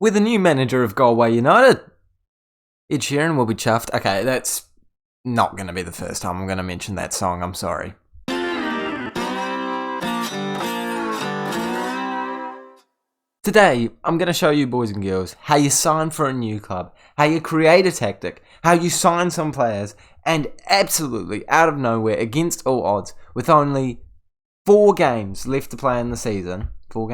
With the new manager of Galway United, Ed Sheeran will be chuffed. Okay, that's not going to be the first time I'm going to mention that song, I'm sorry. Today, I'm going to show you boys and girls how you sign for a new club, how you create a tactic, how you sign some players, and absolutely out of nowhere, against all odds, with only 4 games left to play in the season, 4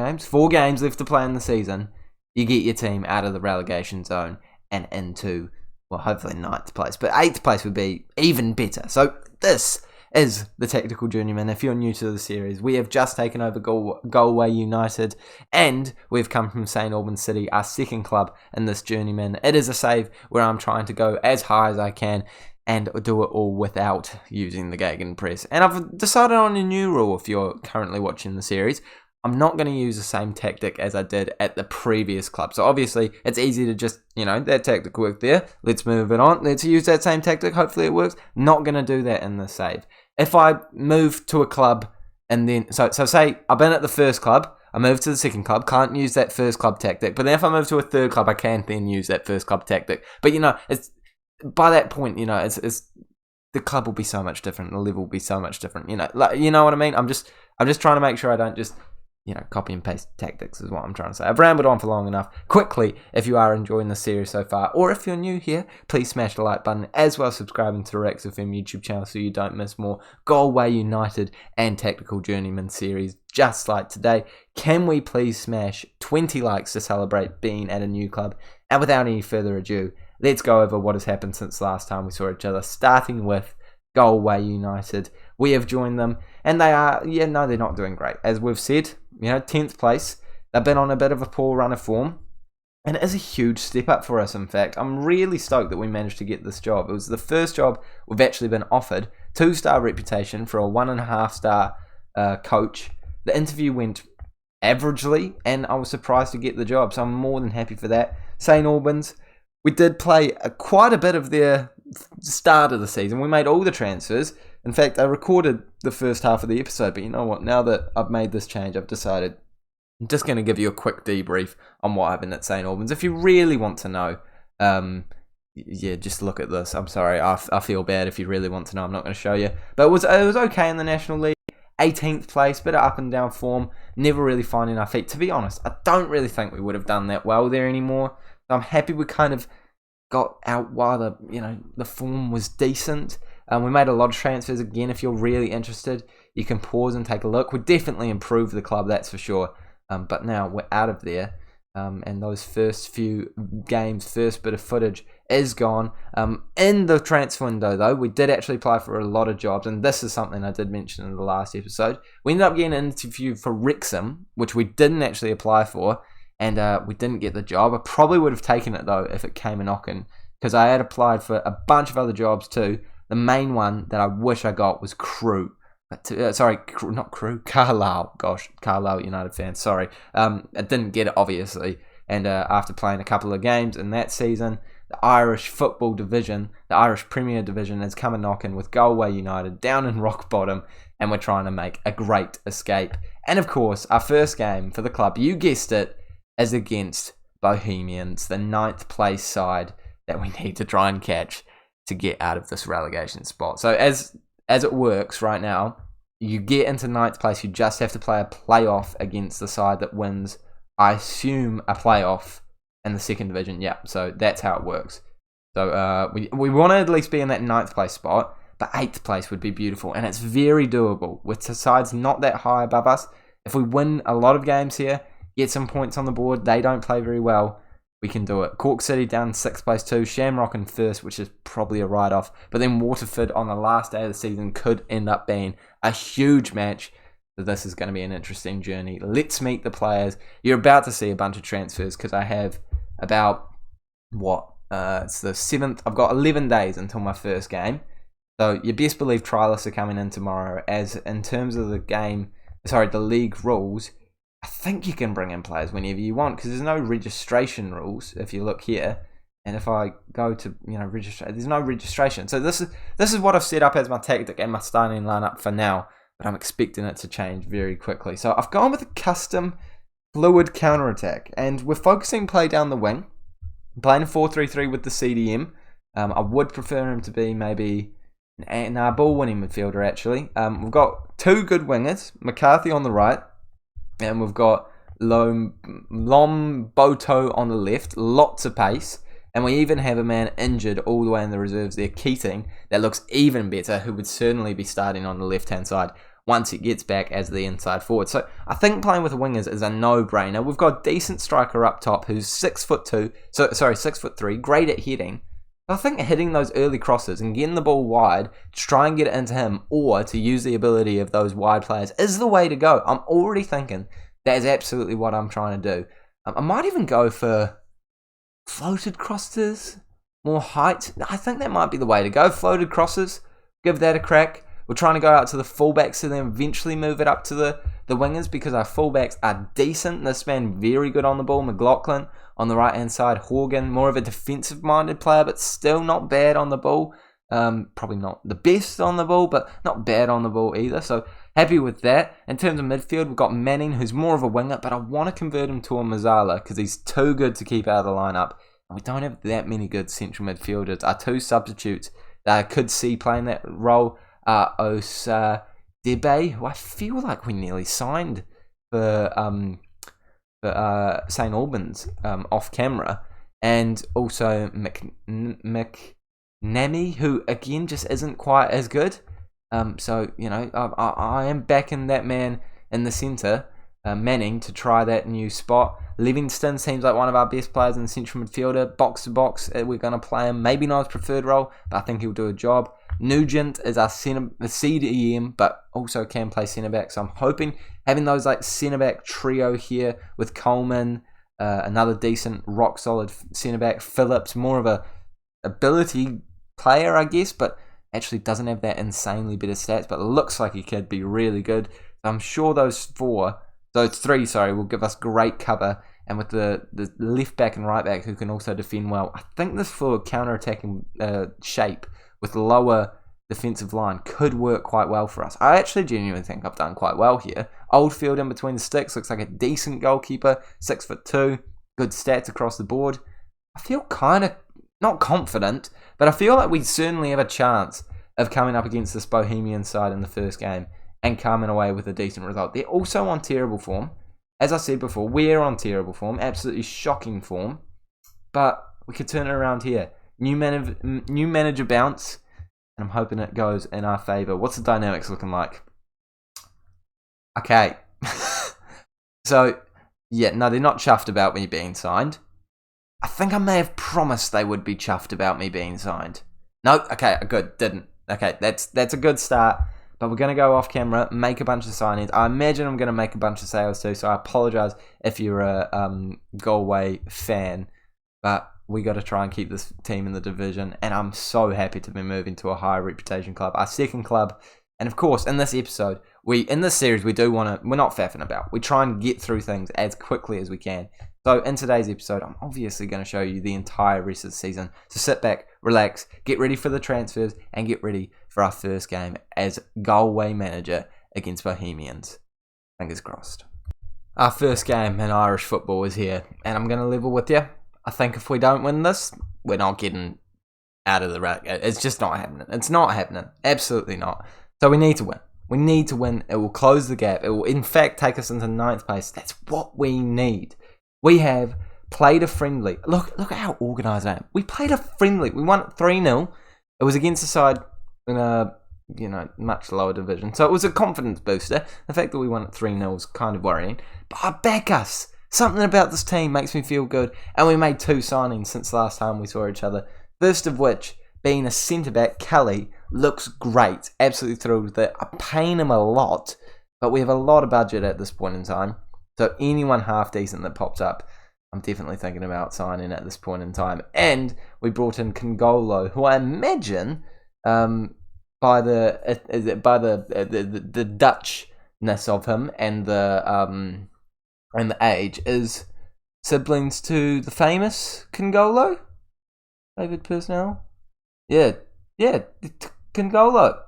games left to play in the season, you get your team out of the relegation zone and into, well, hopefully 9th place, but 8th place would be even better. So this is the Tactical Journeyman. If you're new to the series, we have just taken over Galway United, and we've come from St Albans City, our second club in this Journeyman. It is a save where I'm trying to go as high as I can and do it all without using the gegenpress. And I've decided on a new rule if you're currently watching the series. I'm not going to use the same tactic as I did at the previous club. So obviously, it's easy to just, that tactic worked there. Let's move it on. Let's use that same tactic. Hopefully it works. Not going to do that in the save. If I move to a club and then, so say I've been at the first club, I move to the second club, can't use that first club tactic. But then if I move to a third club, I can then use that first club tactic. But it's by that point, it's the club will be so much different. The level will be so much different. You know what I mean? I'm just trying to make sure I don't just copy and paste tactics is what I'm trying to say. I've rambled on for long enough. Quickly, if you are enjoying the series so far, or if you're new here, please smash the like button, as well as subscribing to the Rex FM YouTube channel so you don't miss more Galway United and Tactical Journeyman series just like today. Can we please smash 20 likes to celebrate being at a new club? And without any further ado, let's go over what has happened since last time we saw each other, starting with Galway United. We have joined them, and they are, they're not doing great. As we've said, 10th place. They've been on a bit of a poor run of form, and it is a huge step up for us, in fact. I'm really stoked that we managed to get this job. It was the first job we've actually been offered. 2-star reputation for a 1.5-star coach. The interview went averagely, and I was surprised to get the job, so I'm more than happy for that. St Albans, we did play quite a bit of their start of the season. We made all the transfers. In fact, I recorded the first half of the episode, but you know what? Now that I've made this change, I've decided I'm just going to give you a quick debrief on what happened at St Albans. If you really want to know, just look at this. I'm sorry, I feel bad if you really want to know. I'm not going to show you. But it was okay in the National League. 18th place, bit of up and down form. Never really finding our feet. To be honest, I don't really think we would have done that well there anymore. So I'm happy we kind of got out while the form was decent. We made a lot of transfers. Again, if you're really interested, you can pause and take a look. We definitely improved the club, that's for sure. But now we're out of there, and those first few games, first bit of footage is gone. In the transfer window, though, we did actually apply for a lot of jobs, and this is something I did mention in the last episode. We ended up getting an interview for Wrexham, which we didn't actually apply for, and we didn't get the job. I probably would have taken it, though, if it came a knocking, because I had applied for a bunch of other jobs too. The main one that I wish I got was Crew. Not Crew. Carlisle. Gosh, Carlisle United fans. Sorry. I didn't get it, obviously. And after playing a couple of games in that season, the Irish football division, the Irish Premier Division, has come a knocking with Galway United down in rock bottom, and we're trying to make a great escape. And of course, our first game for the club, you guessed it, is against Bohemians, the 9th place side that we need to try and catch to get out of this relegation spot. So as it works right now, you get into 9th place, you just have to play a playoff against the side that wins, I assume, a playoff in the 2nd division. Yeah, so that's how it works. So we want to at least be in that 9th place spot, but 8th place would be beautiful, and it's very doable with the sides not that high above us. If we win a lot of games here, get some points on the board, they don't play very well, we can do it. Cork City down 6th place too. Shamrock in 1st, which is probably a write-off. But then Waterford on the last day of the season could end up being a huge match. So this is going to be an interesting journey. Let's meet the players. You're about to see a bunch of transfers because I have about, it's the 7th. I've got 11 days until my first game. So you best believe trialists are coming in tomorrow. As in terms of the league rules, I think you can bring in players whenever you want because there's no registration rules if you look here. And if I go to register, there's no registration. So this is what I've set up as my tactic and my starting lineup for now. But I'm expecting it to change very quickly. So I've gone with a custom fluid counter-attack. And we're focusing play down the wing, playing a 4-3-3 with the CDM. I would prefer him to be maybe a ball-winning midfielder, actually. We've got two good wingers, McCarthy on the right, and we've got Lomboto on the left, lots of pace. And we even have a man injured all the way in the reserves there, Keating, that looks even better, who would certainly be starting on the left-hand side once it gets back as the inside forward. So I think playing with the wingers is a no-brainer. We've got a decent striker up top who's 6'3", great at heading. I think hitting those early crosses and getting the ball wide to try and get it into him, or to use the ability of those wide players, is the way to go. I'm already thinking that is absolutely what I'm trying to do. I might even go for floated crosses, more height. I think that might be the way to go. Floated crosses, give that a crack. We're trying to go out to the fullbacks and then eventually move it up to the wingers, because our fullbacks are decent. This man very good on the ball. McLaughlin on the right hand side. Horgan, more of a defensive minded player, but still not bad on the ball. Probably not the best on the ball, but not bad on the ball either. So happy with that. In terms of midfield, we've got Manning, who's more of a winger, but I want to convert him to a Mazzala because he's too good to keep out of the lineup. And we don't have that many good central midfielders. Our two substitutes that I could see playing that role are Osa Debe, who I feel like we nearly signed for St Albans off camera, and also McNamee, who again just isn't quite as good. So, you know, I am backing that man in the centre, Manning, to try that new spot. Livingston seems like one of our best players in the central midfielder. Box to box, we're going to play him. Maybe not his preferred role, but I think he'll do a job. Nugent is our CDM, but also can play centre back. So I'm hoping having those like centre back trio here with Coleman, another decent rock solid centre back. Phillips, more of a ability player, I guess, but actually doesn't have that insanely better stats, but looks like he could be really good. So I'm sure those three, will give us great cover. And with the left back and right back who can also defend well, I think this for counter-attacking shape with lower defensive line could work quite well for us. I actually genuinely think I've done quite well here. Oldfield in between the sticks, looks like a decent goalkeeper, 6'2", good stats across the board. I feel kind of, not confident, but I feel like we certainly have a chance of coming up against this Bohemian side in the first game and coming away with a decent result. They're also on terrible form. As I said before, we're on terrible form, absolutely shocking form, but we could turn it around here. New manager bounce, and I'm hoping it goes in our favour. What's the dynamics looking like? Okay. So, yeah, no, they're not chuffed about me being signed. I think I may have promised they would be chuffed about me being signed. No, okay, good, didn't. Okay, that's a good start. But we're going to go off camera, make a bunch of signings. I imagine I'm going to make a bunch of sales too, so I apologise if you're a Galway fan. But we got to try and keep this team in the division, and I'm so happy to be moving to a higher reputation club, our second club. And of course, in this episode, in this series, we're not faffing about. We try and get through things as quickly as we can. So in today's episode, I'm obviously going to show you the entire rest of the season. So sit back, relax, get ready for the transfers, and get ready for our first game as Galway manager against Bohemians. Fingers crossed. Our first game in Irish football is here, and I'm going to level with you. I think if we don't win this, we're not getting out of the rack. It's just not happening. It's not happening. Absolutely not. So we need to win. We need to win. It will close the gap. It will, in fact, take us into 9th place. That's what we need. We have played a friendly. Look at how organised I am. We played a friendly. We won 3-0. It was against a side in a much lower division. So it was a confidence booster. The fact that we won at 3-0 is kind of worrying. But I back us. Something about this team makes me feel good. And we made 2 signings since last time we saw each other. First of which being a centre-back, Kelly, looks great. Absolutely thrilled with it. I'm paying him a lot. But we have a lot of budget at this point in time. So anyone half decent that pops up, I'm definitely thinking about signing at this point in time. And we brought in Congolo, who I imagine, by the Dutchness of him and the age, is siblings to the famous Congolo, David Personnel. Yeah, Congolo.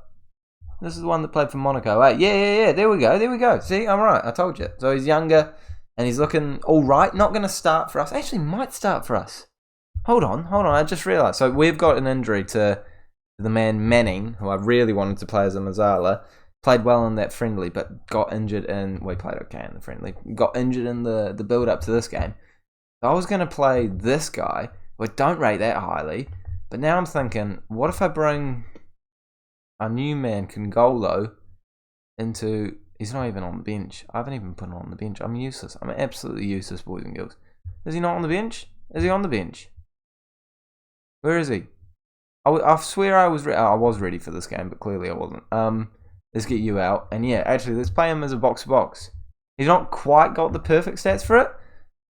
This is the one that played for Monaco. Yeah. There we go. See, I'm right. I told you. So he's younger, And he's looking all right. Not going to start for us. Actually, might start for us. Hold on. I just realised. So we've got an injury to the man Manning, who I really wanted to play as a Mazzala. Played well in that friendly, but got injured in... Well, he played okay in the friendly. Got injured in the build-up to this game. I was going to play this guy, who I don't rate that highly. But now I'm thinking, what if I bring our new man, Congolo, into... He's not even on the bench. I haven't even put him on the bench. I'm useless. I'm absolutely useless, boys and girls. Is he not on the bench? Is he on the bench? Where is he? I swear I was ready for this game, but clearly I wasn't. Let's get you out. And yeah, actually, let's play him as a box-to-box. He's not quite got the perfect stats for it.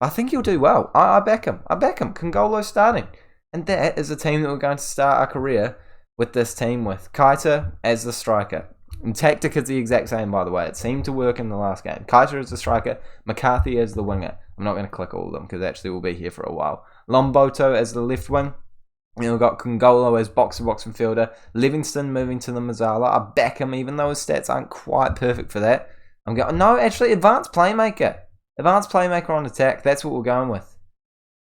I think he'll do well. I back him. Congolo starting. And that is a team that we're going to start our career with this team with. Keita as the striker. And tactic is the exact same, by the way. It seemed to work in the last game. Keita as the striker. McCarthy as the winger. I'm not going to click all of them because actually we'll be here for a while. Lomboto as the left wing. And we've got Congolo as box-to-box midfielder. Livingston moving to the Mazzala. I back him even though his stats aren't quite perfect for that. I'm going, no, actually, advanced playmaker. Advanced playmaker on attack. That's what we're going with.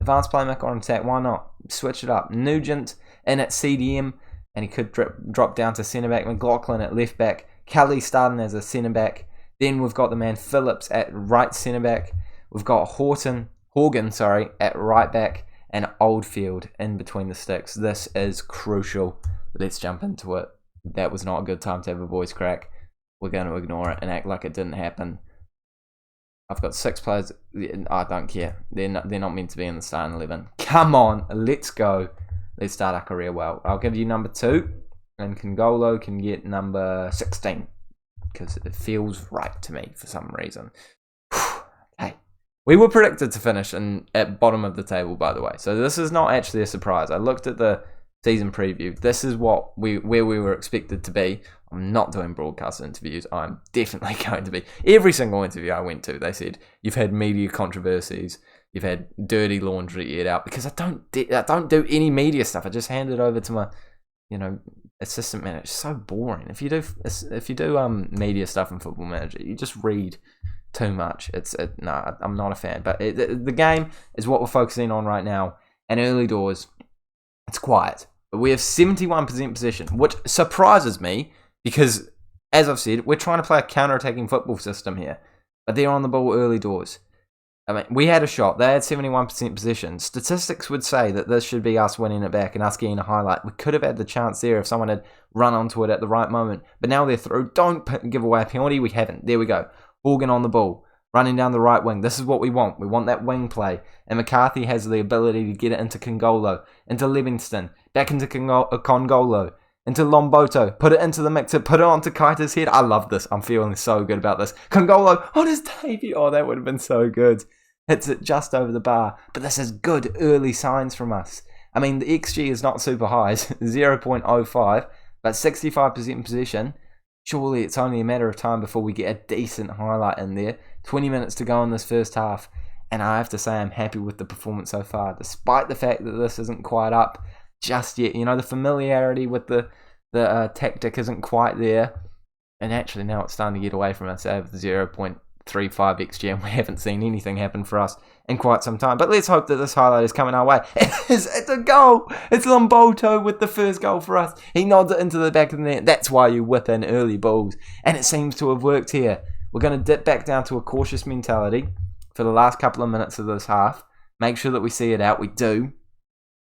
Advanced playmaker on attack. Why not? Switch it up. Nugent in at CDM. And he could drop down to centre-back. McLaughlin at left-back. Kelly starting as a centre-back. Then we've got the man Phillips at right centre-back. We've got Horgan, at right-back. And Oldfield in between the sticks. This is crucial. Let's jump into it. That was not a good time to have a voice crack. We're going to ignore it and act like it didn't happen. I've got 6 players. I don't care. They're not meant to be in the starting 11. Come on, let's go. Let's start our career well. I'll give you number 2. And Congolo can get number 16. Because it feels right to me for some reason. Hey. We were predicted to finish at bottom of the table, by the way. So this is not actually a surprise. I looked at the season preview. This is where we were expected to be. I'm not doing broadcast interviews. I'm definitely going to be. Every single interview I went to, they said, you've had media controversies. You've had dirty laundry aired out. Because I don't do any media stuff. I just hand it over to my, assistant manager. It's so boring. If you do media stuff in Football Manager, you just read too much. No, I'm not a fan. But the game is what we're focusing on right now. And early doors, it's quiet. But we have 71% possession, which surprises me because, as I've said, we're trying to play a counter-attacking football system here. But they're on the ball early doors. I mean, we had a shot. They had 71% possession. Statistics would say that this should be us winning it back and us getting a highlight. We could have had the chance there if someone had run onto it at the right moment. But now they're through. Don't give away a penalty. We haven't. There we go. Horgan on the ball, running down the right wing. This is what we want. We want that wing play. And McCarthy has the ability to get it into Congolo, into Livingston, back into Congolo, into Lomboto, put it into the mix, put it onto Keita's head. I love this. I'm feeling so good about this. Congolo on his debut. Oh, that would have been so good. Hits it just over the bar. But this is good early signs from us. I mean, the XG is not super high. It's 0.05, but 65% possession. Surely it's only a matter of time before we get a decent highlight in there. 20 minutes to go in this first half. And I have to say I'm happy with the performance so far. Despite the fact that this isn't quite up just yet. The familiarity with the tactic isn't quite there. And actually now it's starting to get away from us. I have the 0.35 XG and we haven't seen anything happen for us in quite some time. But let's hope that this highlight is coming our way. It's a goal. It's Lomboto with the first goal for us. He nods it into the back of the net. That's why you whip in early balls. And it seems to have worked here. We're going to dip back down to a cautious mentality for the last couple of minutes of this half. Make sure that we see it out. We do.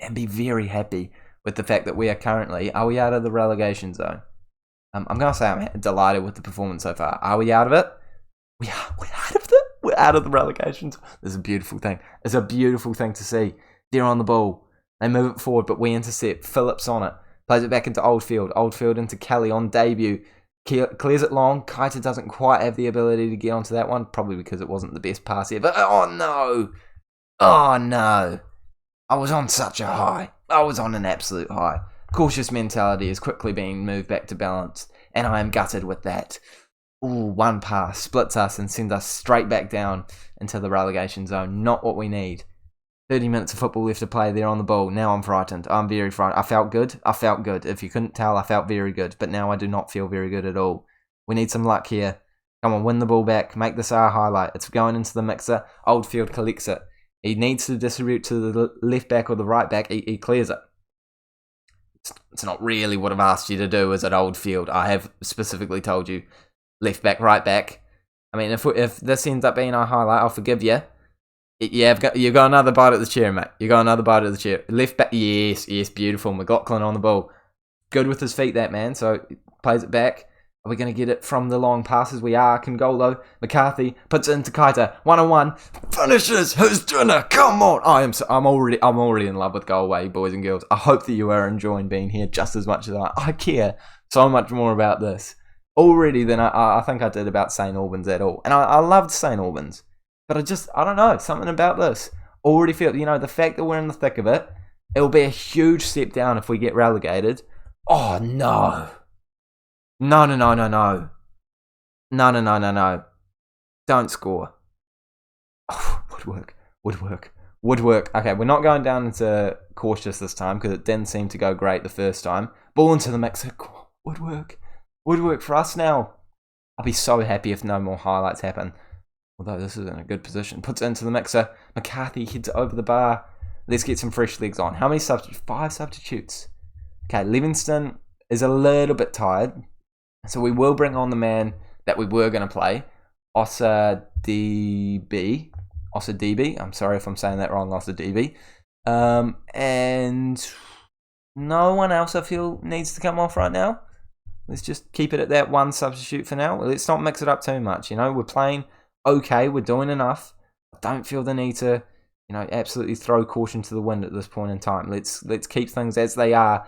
And be very happy with the fact that we are we out of the relegation zone? I'm going to say I'm delighted with the performance so far. Are we out of it? We're out of it. We're out of the relegation zone. This is a beautiful thing. It's a beautiful thing to see. They're on the ball. They move it forward, but we intercept. Phillips on it. Plays it back into Oldfield. Oldfield into Kelly on debut. Clears it long. Keita doesn't quite have the ability to get onto that one. Probably because it wasn't the best pass here. But oh no. Oh no. I was on such a high. I was on an absolute high. Cautious mentality is quickly being moved back to balance. And I am gutted with that. Ooh, one pass splits us and sends us straight back down into the relegation zone. Not what we need. 30 minutes of football left to play. They're on the ball. Now I'm frightened. I'm very frightened. I felt good. If you couldn't tell, I felt very good. But now I do not feel very good at all. We need some luck here. Come on, win the ball back. Make this our highlight. It's going into the mixer. Oldfield collects it. He needs to distribute to the left back or the right back. He clears it. It's not really what I've asked you to do, is it, Oldfield? I have specifically told you left back, right back. I mean, if this ends up being our highlight, I'll forgive you. Yeah, you've got another bite at the chair, mate. You got another bite at the chair. Left back, yes, beautiful. McLaughlin on the ball. Good with his feet, that man. So plays it back. Are we going to get it from the long passes? We are. Congolo. McCarthy puts it into Kaita. 1-on-1. Finishes. Who's dinner? Come on. I'm already in love with Galway, boys and girls. I hope that you are enjoying being here just as much as I care so much more about this already than I think I did about St Albans at all. And I loved St Albans. But I don't know. Something about this. Already feel, the fact that we're in the thick of it, it'll be a huge step down if we get relegated. Oh, no. No. Don't score. Oh, woodwork. Okay, we're not going down into cautious this time because it didn't seem to go great the first time. Ball into the mixer. Woodwork for us now. I'll be so happy if no more highlights happen. Although this is in a good position. Puts it into the mixer. McCarthy heads over the bar. Let's get some fresh legs on. How many substitutes? 5 substitutes. Okay, Livingston is a little bit tired. So we will bring on the man that we were going to play. Osa DB. I'm sorry if I'm saying that wrong, Osa DB. And no one else I feel needs to come off right now. Let's just keep it at that one substitute for now. Let's not mix it up too much. We're playing okay. We're doing enough. I don't feel the need to, absolutely throw caution to the wind at this point in time. Let's keep things as they are.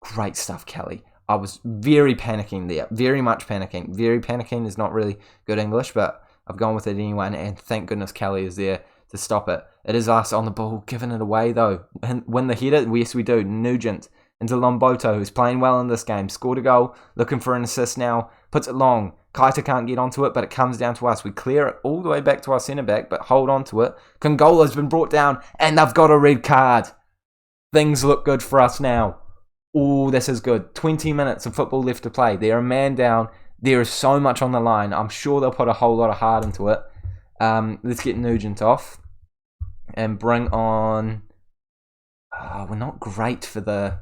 Great stuff, Kelly. I was very panicking there. Very much panicking. Very panicking is not really good English, but I've gone with it anyway, and thank goodness Kelly is there to stop it. It is us on the ball, giving it away, though. And win the header? Yes, we do. Nugent into Lomboto, who's playing well in this game. Scored a goal, looking for an assist now. Puts it long. Kaita can't get onto it, but it comes down to us. We clear it all the way back to our centre-back, but hold on to it. Congolo's been brought down, and they've got a red card. Things look good for us now. Oh, this is good. 20 minutes of football left to play. They're a man down. There is so much on the line. I'm sure they'll put a whole lot of heart into it. Let's get Nugent off and bring on... we're not great for the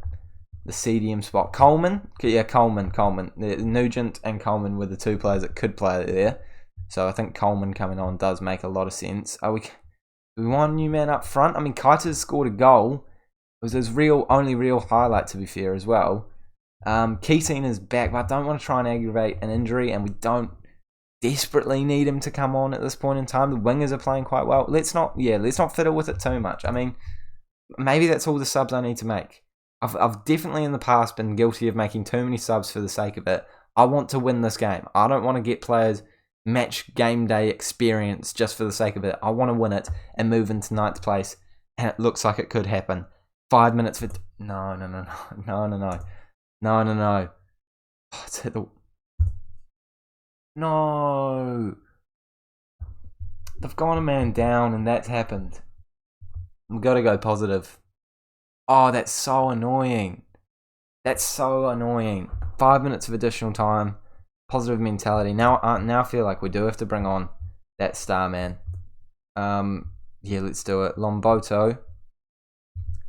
CDM spot. Coleman? Yeah, Coleman. Nugent and Coleman were the two players that could play there. So I think Coleman coming on does make a lot of sense. Do we want a new man up front? I mean, Kaita's scored a goal. It was his only real highlight, to be fair, as well. Keating is back, but I don't want to try and aggravate an injury, and we don't desperately need him to come on at this point in time. The wingers are playing quite well. Let's not fiddle with it too much. I mean, maybe that's all the subs I need to make. I've definitely in the past been guilty of making too many subs for the sake of it. I want to win this game. I don't want to get players match game day experience just for the sake of it. I want to win it and move into 9th place, and it looks like it could happen. 5 minutes for... No. Oh, it's hit the... No. They've gone a man down and that's happened. We've got to go positive. Oh, that's so annoying. 5 minutes of additional time. Positive mentality. Now I feel like we do have to bring on that star man. Yeah, let's do it. Lomboto.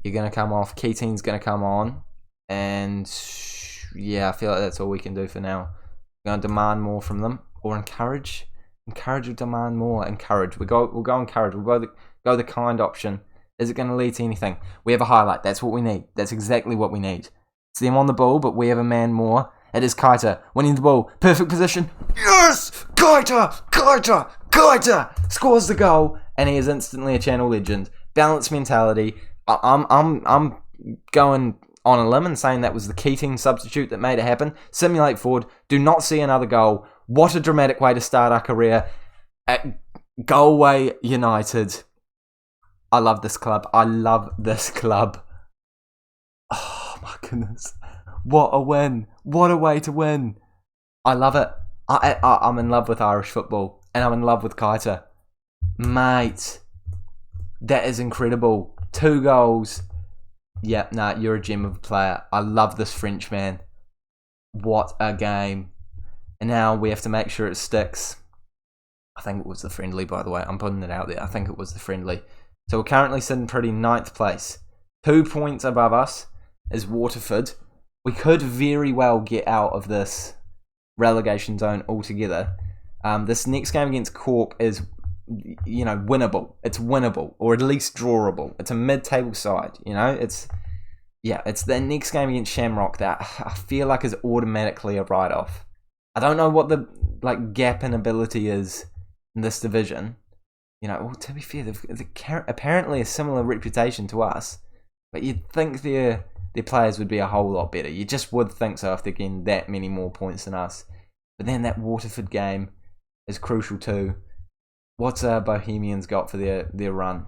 You're going to come off. Keating's going to come on. And yeah, I feel like that's all we can do for now. We're going to demand more from them. Or encourage. Encourage or demand more. Encourage. We'll go encourage. We'll go the kind option. Is it going to lead to anything? We have a highlight. That's what we need. That's exactly what we need. It's them on the ball, but we have a man more. It is Kaita winning the ball. Perfect position. Yes! Kaita! Scores the goal, and he is instantly a channel legend. Balanced mentality. I'm going on a limb and saying that was the Keating substitute that made it happen. Simulate forward. Do not see another goal. What a dramatic way to start our career at Galway United. I love this club. Oh my goodness. What a win. What a way to win. I love it. I'm in love with Irish football. And I'm in love with Kaita. Mate. That is incredible. 2 goals. Yeah, you're a gem of a player. I love this French man. What a game. and now we have to make sure it sticks. I think it was the friendly, by the way. I'm putting it out there. I think it was the friendly. So we're currently sitting pretty 9th place. 2 points above us is Waterford. We could very well get out of this relegation zone altogether. This next game against Cork is, winnable. It's winnable, or at least drawable. It's a mid-table side, It's the next game against Shamrock that I feel like is automatically a write-off. I don't know what the gap in ability is in this division. To be fair, they've apparently a similar reputation to us, but you'd think their players would be a whole lot better. You just would think so if they're getting that many more points than us. But then that Waterford game is crucial too. What's Bohemians got for their run?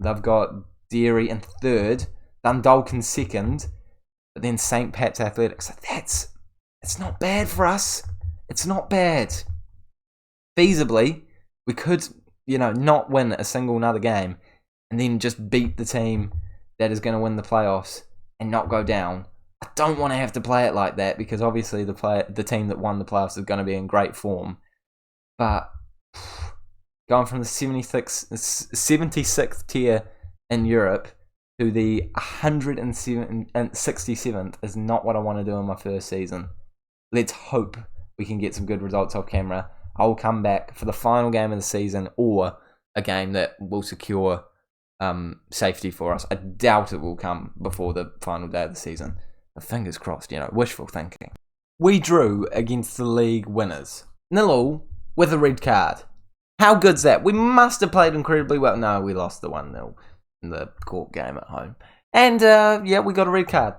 They've got Derry in 3rd, Dundalk in 2nd, but then St Pat's Athletics. It's not bad for us. It's not bad. Feasibly, we could, not win a single another game and then just beat the team that is going to win the playoffs and not go down. I don't want to have to play it like that because obviously the team that won the playoffs is going to be in great form. But going from the 76th tier in Europe to the 167th is not what I want to do in my first season. Let's hope we can get some good results off camera. I will come back for the final game of the season or a game that will secure safety for us. I doubt it will come before the final day of the season. But fingers crossed, wishful thinking. We drew against the league winners, 0-0 with a red card. How good's that? We must have played incredibly well. No, we lost the 1-0 in the Cork game at home. And we got a red card.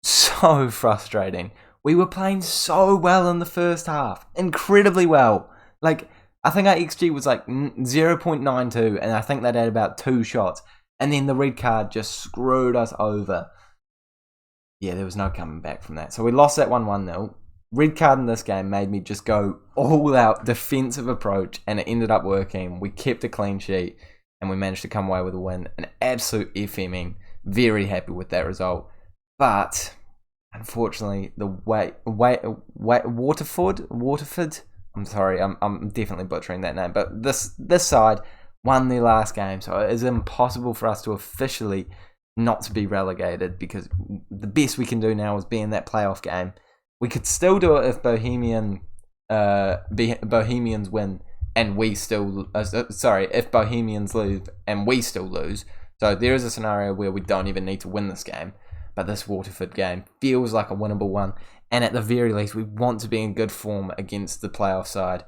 So frustrating. We were playing so well in the first half. Incredibly well. I think our XG was 0.92, and I think they'd had about 2 shots. And then the red card just screwed us over. Yeah, there was no coming back from that. So we lost that 1-0. Red card in this game made me just go all out defensive approach, and it ended up working. We kept a clean sheet, and we managed to come away with a win. An absolute FMing. Very happy with that result. But unfortunately, the Waterford. I'm sorry, I'm definitely butchering that name. But this side won their last game, so it is impossible for us to officially not to be relegated because the best we can do now is be in that playoff game. We could still do it if Bohemians win and we still if Bohemians lose and we still lose. So there is a scenario where we don't even need to win this game. But this Waterford game feels like a winnable one. And at the very least, we want to be in good form against the playoff side.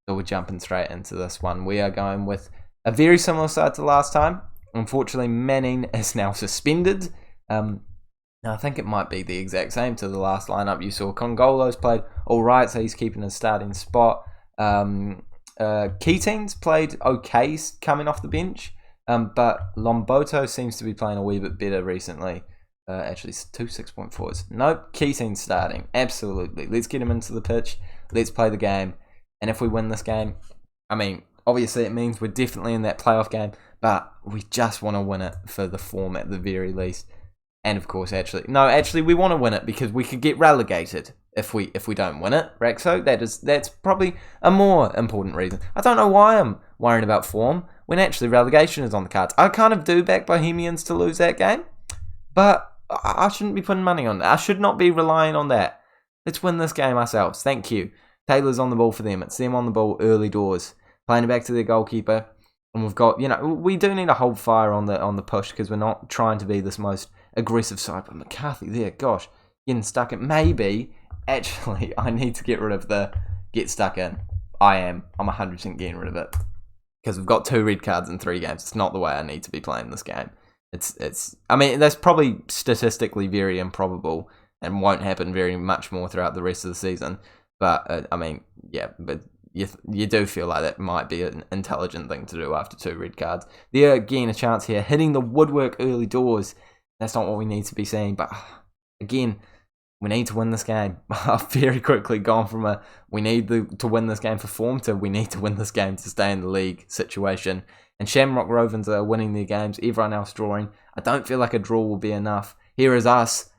So we're jumping straight into this one. We are going with a very similar side to last time. Unfortunately, Manning is now suspended. Now, I think it might be the exact same to the last lineup you saw. Congolo's played all right, so he's keeping his starting spot. Keating's played okay coming off the bench. But Lomboto seems to be playing a wee bit better recently. Actually, 2 6.4s. Nope, Keating's starting. Absolutely. Let's get him into the pitch. Let's play the game. And if we win this game, obviously it means we're definitely in that playoff game, but we just want to win it for the form at the very least. And of course, actually, we want to win it because we could get relegated if we don't win it, Raxo. That's probably a more important reason. I don't know why I'm worrying about form when actually relegation is on the cards. I kind of do back Bohemians to lose that game, but I shouldn't be putting money on that. I should not be relying on that. Let's win this game ourselves. Thank you. Taylor's on the ball for them. It's them on the ball early doors. Playing it back to their goalkeeper. And we've got, we do need to hold fire on the push because we're not trying to be this most aggressive side. But McCarthy there, gosh, getting stuck in. Maybe, actually, I need to get rid of the get stuck in. I'm 100% getting rid of it. Because we've got 2 red cards in 3 games. It's not the way I need to be playing this game. That's probably statistically very improbable and won't happen very much more throughout the rest of the season. But, but you do feel like that might be an intelligent thing to do after 2 red cards. They're getting a chance here, hitting the woodwork early doors. That's not what we need to be seeing. But, again, we need to win this game. I've very quickly gone from we need to win this game for form to we need to win this game to stay in the league situation. And Shamrock Rovers are winning their games, everyone else drawing. I don't feel like a draw will be enough. Here is us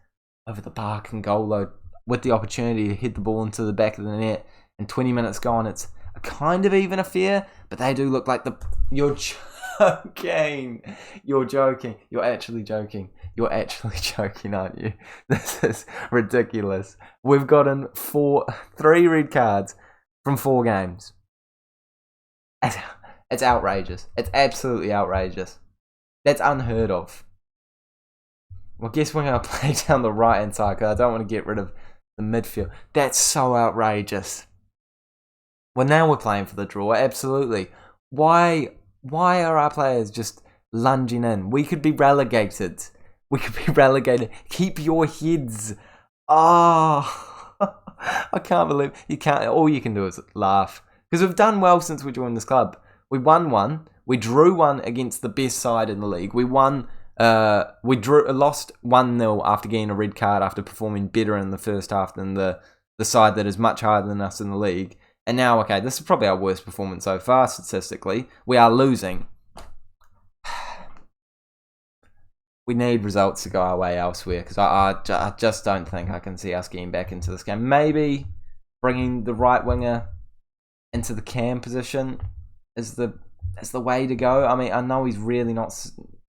over the bar, Congolo, with the opportunity to hit the ball into the back of the net. and 20 minutes gone, it's a kind of even affair, but they do look like You're joking. You're joking. You're actually joking. You're actually joking, aren't you? This is ridiculous. We've gotten 3 red cards from 4 games. It's outrageous. It's absolutely outrageous. That's unheard of. Well, I guess we're going to play down the right-hand side because I don't want to get rid of the midfield. That's so outrageous. Well, now we're playing for the draw. Absolutely. Why are our players just lunging in? We could be relegated. Keep your heads. Oh, I can't believe you can't. All you can do is laugh because we've done well since we joined this club. We won one. We drew one against the best side in the league. We won. Lost 1-0 after getting a red card after performing better in the first half than the side that is much higher than us in the league. And now, okay, this is probably our worst performance so far statistically. We are losing. We need results to go our way elsewhere because I just don't think I can see us getting back into this game. Maybe bringing the right winger into the cam position is the way to go. I mean, I know he's really not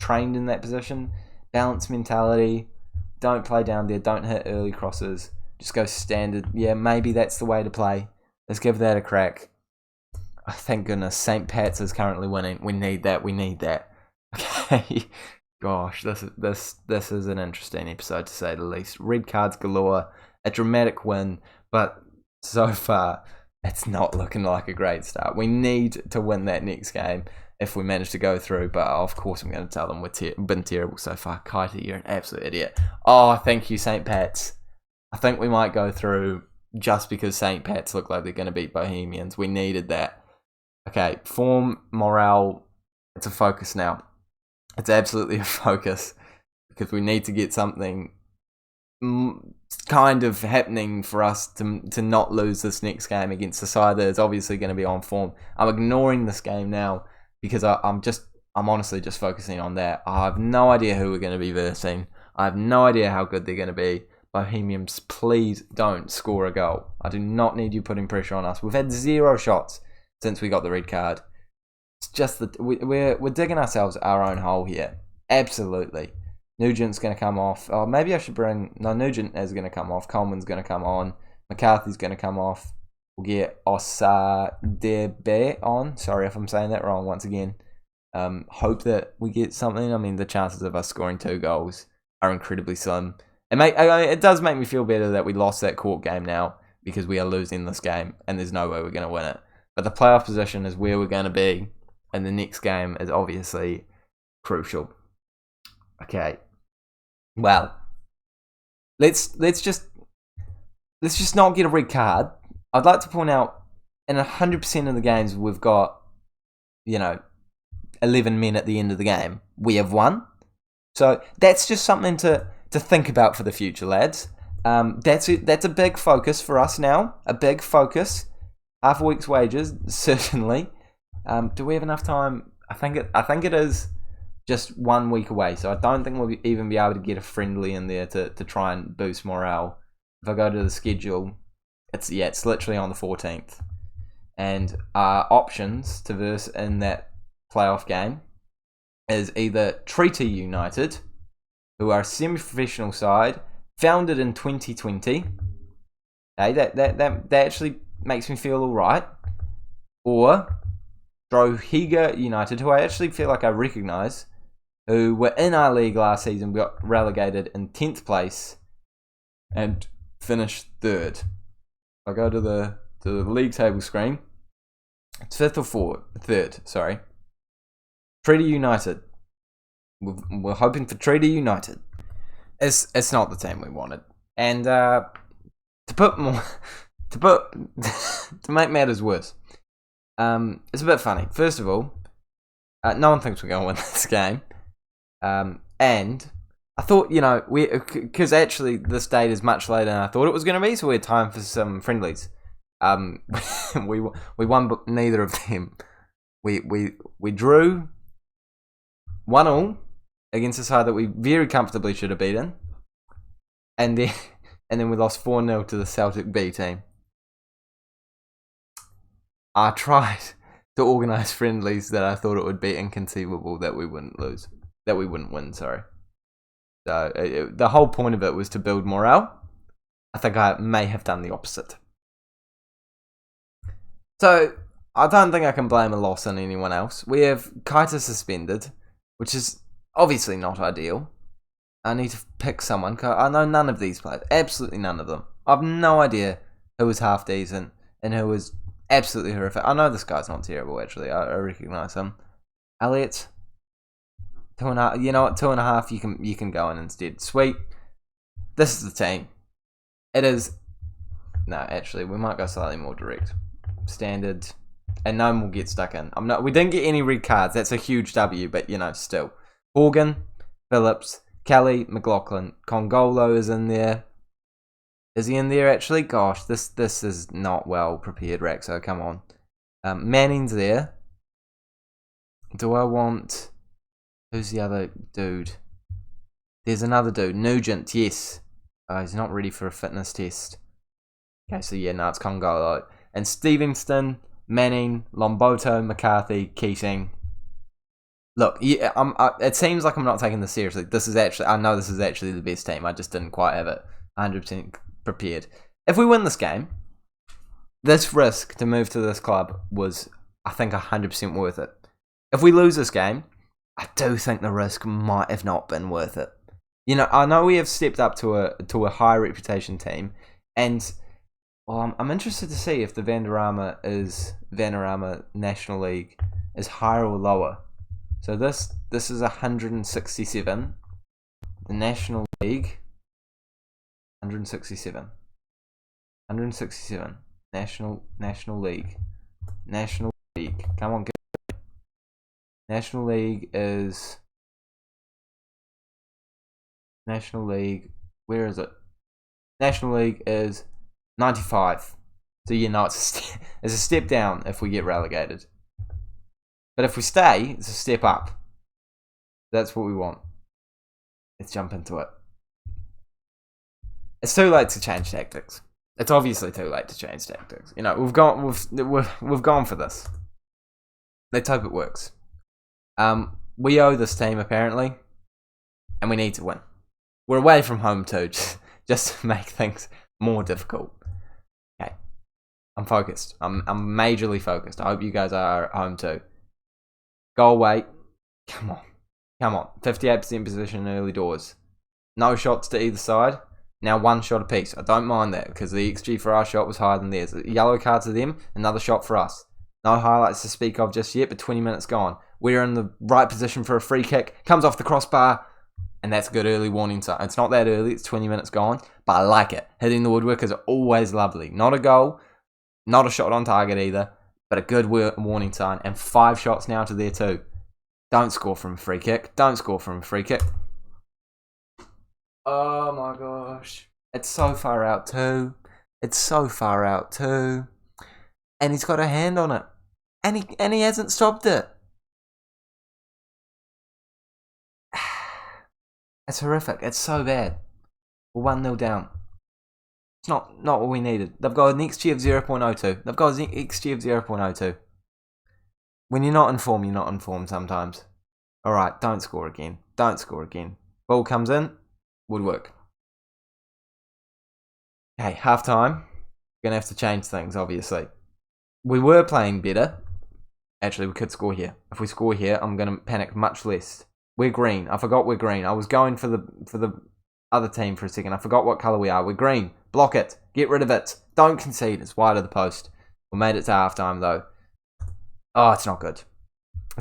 trained in that position. Balanced mentality. Don't play down there. Don't hit early crosses. Just go standard. Yeah, maybe that's the way to play. Let's give that a crack. Oh, thank goodness. St. Pat's is currently winning. We need that. Okay. Gosh, this is an interesting episode to say the least. Red cards galore. A dramatic win. But so far, it's not looking like a great start. We need to win that next game if we manage to go through. But of course, I'm going to tell them we've been terrible so far. Kaita, you're an absolute idiot. Oh, thank you, St. Pat's. I think we might go through just because St. Pat's look like they're going to beat Bohemians. We needed that. Okay, form, morale, it's a focus now. It's absolutely a focus because we need to get something kind of happening for us to not lose this next game against the side that is obviously going to be on form. I'm ignoring this game now because I'm honestly just focusing on that. I have no idea who we're going to be versing. I have no idea how good they're going to be. Bohemians, please don't score a goal. I do not need you putting pressure on us. We've had 0 shots since we got the red card. It's just that we're digging ourselves our own hole here. Absolutely. Nugent's going to come off. Oh, maybe I should bring... No, Nugent is going to come off. Coleman's going to come on. McCarthy's going to come off. We'll get Osadebe on. Sorry if I'm saying that wrong once again. Hope that we get something. I mean, the chances of us scoring 2 goals are incredibly slim. It does make me feel better that we lost that court game now because we are losing this game and there's no way we're going to win it. But the playoff position is where we're going to be, and the next game is obviously crucial. Okay, well, let's just not get a red card. I'd like to point out in 100% of the games we've got, 11 men at the end of the game. We have won, so that's just something to think about for the future, lads. That's it. That's a big focus for us now. A big focus. Half a week's wages, certainly. Do we have enough time? I think it is just 1 week away, so I don't think we'll even be able to get a friendly in there to try and boost morale. If I go to the schedule, it's literally on the 14th, and our options to verse in that playoff game is either Treaty United, who are a semi-professional side, founded in 2020. Okay, that actually makes me feel alright. Or Drogheda United, who I actually feel like I recognise, who were in our league last season, got relegated in 10th place and finished 3rd. I go to the league table screen. It's 5th or 3rd, sorry. Treaty United. We're hoping for Treaty United. It's not the team we wanted, and to make matters worse, it's a bit funny. First of all, no one thinks we're going to win this game, and I thought because actually this date is much later than I thought it was going to be, so we had time for some friendlies. We won, but neither of them. We drew 1-1 against a side that we very comfortably should have beaten, and then we lost 4-0 to the Celtic B team. I tried to organise friendlies that I thought it would be inconceivable that we wouldn't lose. That we wouldn't win, sorry. So the whole point of it was to build morale. I think I may have done the opposite. So I don't think I can blame a loss on anyone else. We have Kaita suspended, which is obviously not ideal. I need to pick someone. I know none of these players. Absolutely none of them. I have no idea who was half decent and who was absolutely horrific. I know this guy's not terrible, actually. I recognise him. Elliot, 2.5. You know what? 2.5. You can go in instead. Sweet. This is the team. It is. No, actually, we might go slightly more direct. Standard. And no one will get stuck in. We didn't get any red cards. That's a huge W, but still. Horgan, Phillips, Kelly, McLaughlin, Congolo is in there. Is he in there actually? Gosh, this is not well prepared, Raxo. Come on. Manning's there. Do I want... Who's the other dude? There's another dude. Nugent, yes. He's not ready for a fitness test. Okay, so no, it's Congolo. And Stevenson, Manning, Lomboto, McCarthy, Keating. Look, it seems like I'm not taking this seriously. I know this is actually the best team. I just didn't quite have it 100% prepared. If we win this game, this risk to move to this club was, I think, 100% worth it. If we lose this game, I do think the risk might have not been worth it. I know we have stepped up to a high reputation team, and I'm interested to see if the Vanarama National League is higher or lower. So this is 167. The National League, 167. 167. National League. National League. Come on, go. National League is... National League... Where is it? National League is 95. So it's a step down if we get relegated. But if we stay, it's a step up. That's what we want. Let's jump into it. It's too late to change tactics. It's obviously too late to change tactics. We've gone for this. Let's hope it works. We owe this team apparently, and we need to win. We're away from home too, just to make things more difficult. Okay, I'm focused. I'm majorly focused. I hope you guys are at home too. Galway, come on. 58% position in early doors. No shots to either side. Now one shot apiece. I don't mind that because the XG for our shot was higher than theirs. A yellow card to them, another shot for us. No highlights to speak of just yet, but 20 minutes gone. We're in the right position for a free kick. Comes off the crossbar, and that's a good early warning sign. It's not that early. It's 20 minutes gone, but I like it. Hitting the woodwork is always lovely. Not a goal, not a shot on target either, but a good warning sign. And 5 shots now to there too. Don't score from a free kick. Don't score from a free kick. Oh my gosh. It's so far out too. It's so far out too. And he's got a hand on it. And he hasn't stopped it. It's horrific. It's so bad. We're 1-0 down. It's not what we needed. They've got an XG of 0.02. They've got an XG of 0.02. When you're not informed sometimes. Alright, don't score again. Don't score again. Ball comes in. Woodwork. Okay, half time. We're going to have to change things, obviously. We were playing better. Actually, we could score here. If we score here, I'm going to panic much less. We're green. I forgot we're green. I was going for the other team for a second. I forgot what colour we are. We're green. Block it. Get rid of it. Don't concede. It's wide of the post. We made it to half time, though. Oh, it's not good.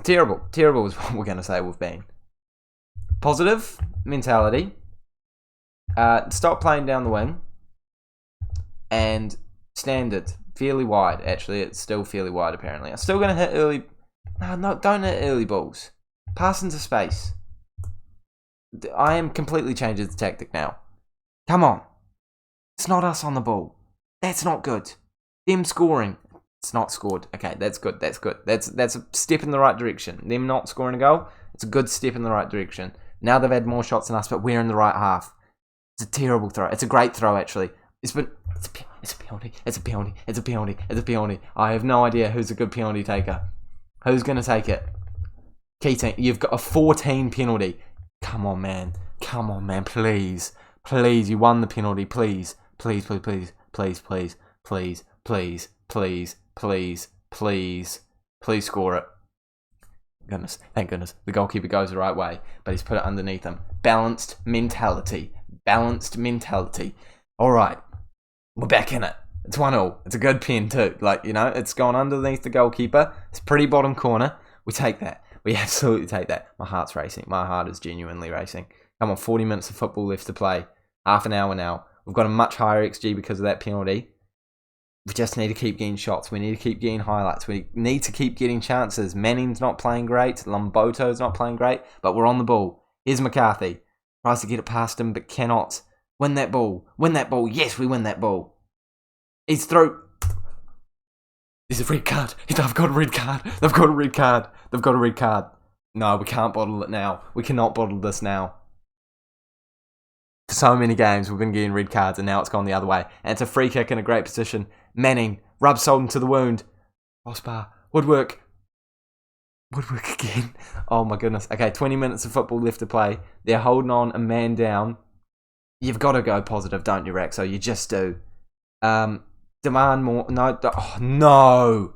Terrible. Terrible is what we're going to say we've been. Positive mentality. Stop playing down the wing. And standard. Fairly wide, actually. It's still fairly wide, apparently. I'm still going to hit early... No, don't hit early balls. Pass into space. I am completely changing the tactic now. Come on. It's not us on the ball. That's not good. Them scoring. It's not scored. Okay, that's good. That's good. That's a step in the right direction. Them not scoring a goal. It's a good step in the right direction. Now they've had more shots than us, but we're in the right half. It's a terrible throw. It's a great throw, actually. It's a penalty. It's a penalty. It's a penalty. It's a penalty. I have no idea who's a good penalty taker. Who's going to take it? Keating, you've got a 14 penalty. Come on, man. Come on, man. Please. Please, you won the penalty. Please. Please, please, please. Please, please. Please, please. Please, please. Please. Please score it. Goodness. Thank goodness. The goalkeeper goes the right way, but he's put it underneath him. Balanced mentality. Balanced mentality. All right. We're back in it. It's 1-0. It's a good pen too. Like, you know, it's gone underneath the goalkeeper. It's pretty bottom corner. We take that. We absolutely take that. My heart's racing. My heart is genuinely racing. Come on, 40 minutes of football left to play. Half an hour now. We've got a much higher XG because of that penalty. We just need to keep getting shots. We need to keep getting highlights. We need to keep getting chances. Manning's not playing great. Lomboto's not playing great. But we're on the ball. Here's McCarthy. Tries to get it past him, but cannot. Win that ball. Win that ball. Yes, we win that ball. He's through. There's a red card. They've got a red card. They've got a red card. They've got a red card. No, we can't bottle it now. We cannot bottle this now. For so many games, we've been getting red cards, and now it's gone the other way. And it's a free kick in a great position. Manning rubs salt into the wound. Crossbar. Woodwork. Woodwork again. Oh my goodness. Okay, 20 minutes of football left to play. They're holding on a man down. You've got to go positive, don't you, Raxo? You just do. Demand more. No. Oh, no.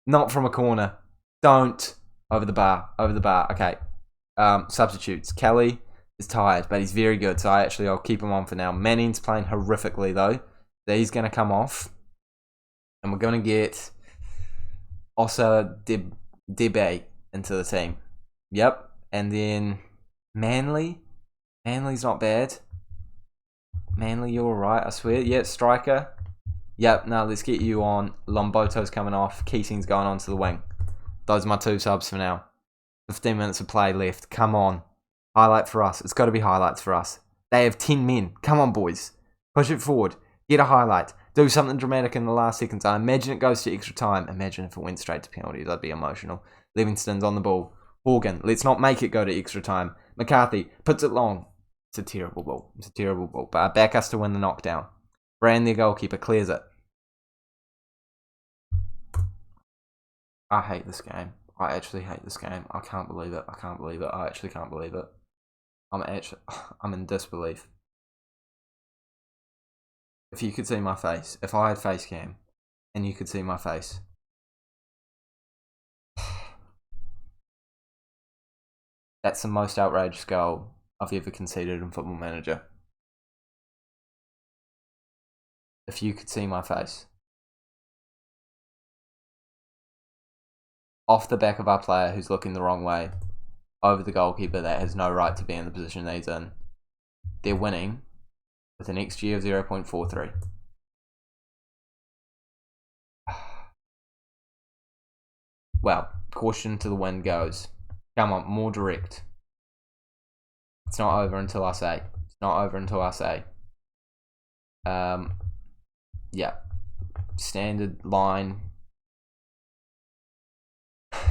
Not from a corner. Don't. Over the bar. Over the bar. Okay. Substitutes. Kelly is tired, but he's very good. So I'll keep him on for now. Manning's playing horrifically, though. He's going to come off. And we're going to get Osa Debe into the team. Yep. And then Manley. Manley's not bad. Manley, you're alright, I swear. Yeah, striker. Yep, no, let's get you on. Lomboto's coming off. Keating's going on to the wing. Those are my two subs for now. 15 minutes of play left. Come on. Highlight for us. It's got to be highlights for us. They have 10 men. Come on, boys. Push it forward. Get a highlight. Do something dramatic in the last seconds. I imagine it goes to extra time. Imagine if it went straight to penalties. I'd be emotional. Livingston's on the ball. Horgan, let's not make it go to extra time. McCarthy puts it long. It's a terrible ball. It's a terrible ball. But I back us to win the knockdown. Brand, their goalkeeper, clears it. I hate this game. I actually hate this game. I can't believe it. I can't believe it. I actually can't believe it. I'm in disbelief. If you could see my face, if I had face cam, and you could see my face. That's the most outrageous goal I've ever conceded in Football Manager. If you could see my face. Off the back of our player who's looking the wrong way, over the goalkeeper that has no right to be in the position that he's in. They're winning with an XG of 0.43. Well, caution to the wind goes. Come on, more direct. It's not over until I say. It's not over until I say. Yeah. Standard line.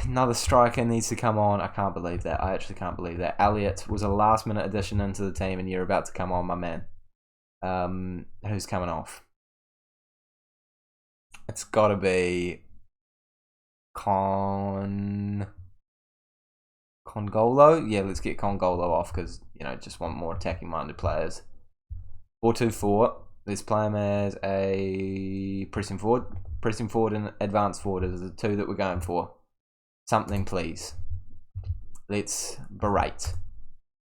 Another striker needs to come on. I can't believe that. I actually can't believe that. Elliott was a last minute addition into the team and you're about to come on, my man. Who's coming off? It's got to be Congolo. Yeah, let's get Congolo off because, you know, just want more attacking minded players. 4-2-4. Let's play him as a pressing forward. Pressing forward and advanced forward is the two that we're going for. Something, please. Let's berate.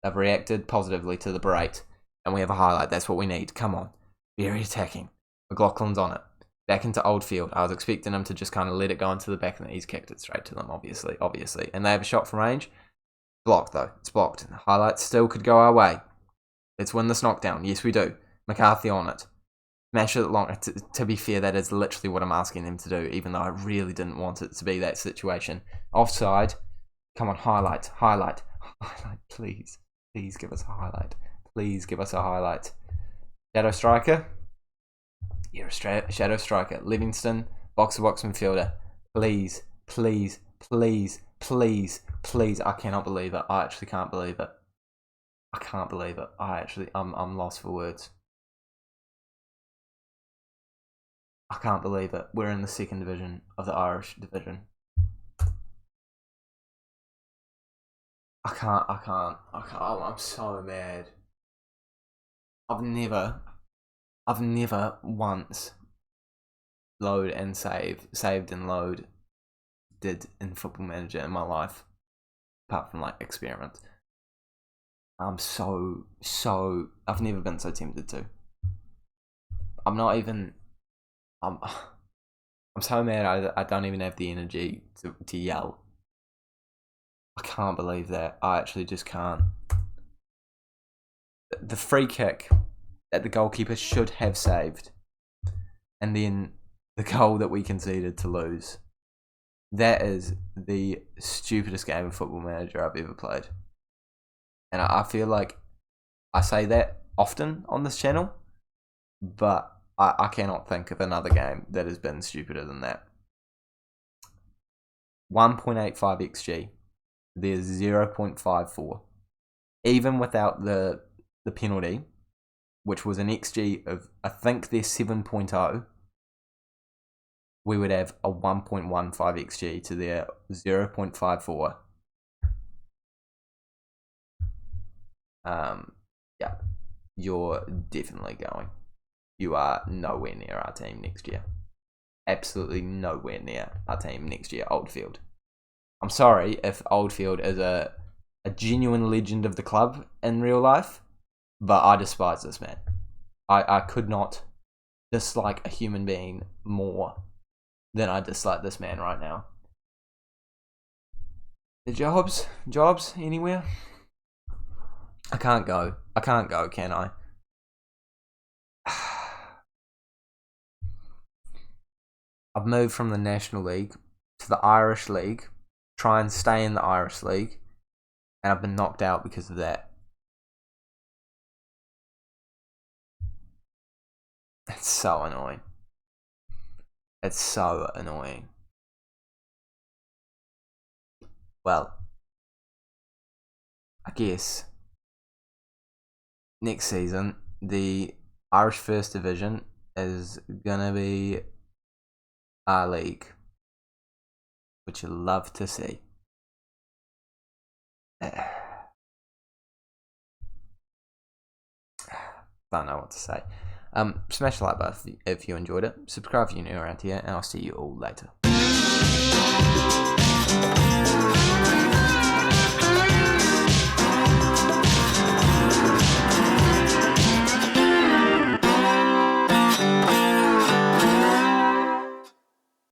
They've reacted positively to the berate. And we have a highlight. That's what we need. Come on. Very attacking. McLaughlin's on it. Back into Oldfield. I was expecting him to just kind of let it go into the back, and he's kicked it straight to them, obviously. And they have a shot from range. Blocked, though. It's blocked. The highlight still could go our way. Let's win this knockdown. Yes, we do. McCarthy on it. Smash it long. To be fair, that is literally what I'm asking them to do, even though I really didn't want it to be that situation. Offside. Come on, highlight. Highlight. Highlight, please. Please give us a highlight. Please give us a highlight. Shadow striker. You're a shadow striker. Livingston, box-to-box midfielder. Please, please, please, please, please. I cannot believe it. I actually can't believe it. I can't believe it. I'm lost for words. I can't believe it. We're in the second division of the Irish division. I can't. I'm so mad. I've never once load and saved and load did in Football Manager in my life, apart from like experiments. I'm so I've never been so tempted to. I'm so mad I don't even have the energy to yell. I can't believe that. I actually just can't. The free kick that the goalkeeper should have saved, and then the goal that we conceded to lose. That is the stupidest game of Football Manager I've ever played. And I feel like I say that often on this channel, but I cannot think of another game that has been stupider than that. 1.85 XG. There's 0.54. Even without the penalty, which was an XG of, I think they're 7.0, we would have a 1.15 XG to their 0.54. Yeah, you're definitely going. You are nowhere near our team next year. Absolutely nowhere near our team next year, Oldfield. I'm sorry if Oldfield is a genuine legend of the club in real life, but I despise this man. I could not dislike a human being more than I dislike this man right now. The jobs anywhere? I can't go, can I? I've moved from the National League to the Irish League, try and stay in the Irish League, and I've been knocked out because of that. It's so annoying. It's so annoying. Well, I guess next season the Irish First Division is gonna be our league, which you'll love to see. Don't know what to say. Smash the like button if you enjoyed it. Subscribe if you're new around here, and I'll see you all later.